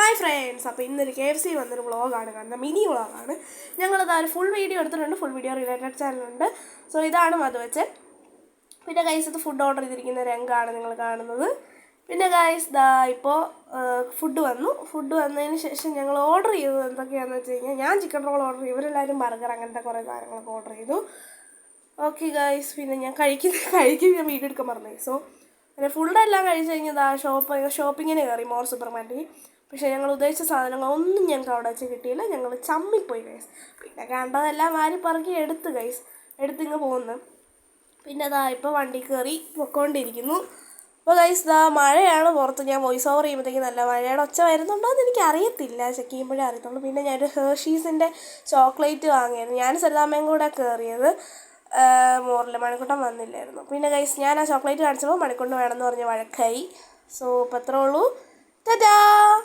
Hi friends, അപ്പോൾ ഇന്നൊരു KFC വന്നൊരു വ്ളോഗാണ് കാണുന്നത്, മിനി വ്ളോഗാണ്. ഞങ്ങളത് ഒരു ഫുൾ വീഡിയോ എടുത്തിട്ടുണ്ട്, ഫുൾ വീഡിയോ റിലേറ്റഡ് ചാനലുണ്ട്. സോ ഇതാണ് മധുവച്ചൻ. പിന്നെ ഗൈസ് ഇത് ഫുഡ് ഓർഡർ ചെയ്തിരിക്കുന്ന രംഗാണ് നിങ്ങൾ കാണുന്നത്. പിന്നെ ഗൈസ് ഇപ്പോൾ ഫുഡ് വന്നതിന് ശേഷം ഞങ്ങൾ ഓർഡർ ചെയ്തത് എന്തൊക്കെയാണെന്ന് വെച്ച് കഴിഞ്ഞാൽ, ഞാൻ ചിക്കൻ റോൾ ഓർഡർ ചെയ്തു, ഇവരെല്ലാവരും ബർഗർ അങ്ങനത്തെ കുറേ സാധനങ്ങളൊക്കെ ഓർഡർ ചെയ്തു. ഓക്കെ ഗൈസ്, പിന്നെ ഞാൻ കഴിക്കും ഞാൻ വീഡിയോ എടുക്കാൻ മറന്നു. സോ പിന്നെ ഫുഡെല്ലാം കഴിച്ച് കഴിഞ്ഞാൽ ഷോപ്പിങ്ങിന് കയറി മോർ സൂപ്പർ മാർക്കറ്റിൽ. പക്ഷേ ഞങ്ങൾ ഉദ്ദേശിച്ച സാധനങ്ങളൊന്നും ഞങ്ങൾക്ക് അവിടെ വെച്ച് കിട്ടിയില്ല. ഞങ്ങൾ ചമ്മിപ്പോയി ഗൈസ്. പിന്നെ കണ്ടതെല്ലാം വാരി പറക്കി എടുത്തിങ്ങ് പോകുന്നു. പിന്നെ ഇപ്പോൾ വണ്ടി കയറി പൊയ്ക്കൊണ്ടിരിക്കുന്നു. അപ്പോൾ ഗൈസ് മഴയാണ് പുറത്ത്. ഞാൻ വോയിസ് ഓവർ ചെയ്യുമ്പോഴത്തേക്ക് നല്ല മഴയുടെ ഒച്ച വരുന്നുണ്ടോ എന്ന് എനിക്ക് അറിയത്തില്ല, ചെക്ക് ചെയ്യുമ്പോഴേ അറിയത്തുള്ളൂ. പിന്നെ ഞാനൊരു ഹേർഷീസിൻ്റെ ചോക്ലേറ്റ് വാങ്ങിയായിരുന്നു. ഞാൻ സരിതാമ്മയും കൂടെ കയറിയത്. മോറിൽ മണിക്കൂട്ടം വന്നില്ലായിരുന്നു. പിന്നെ ഗൈസ് ഞാൻ ആ ചോക്ലേറ്റ് കാണിച്ചപ്പോൾ മണിക്കൊണ്ട് വേണമെന്ന് പറഞ്ഞ് വഴക്കായി. സോ ഇപ്പോൾ അത്രേ ഉള്ളൂ. ടാറ്റാ.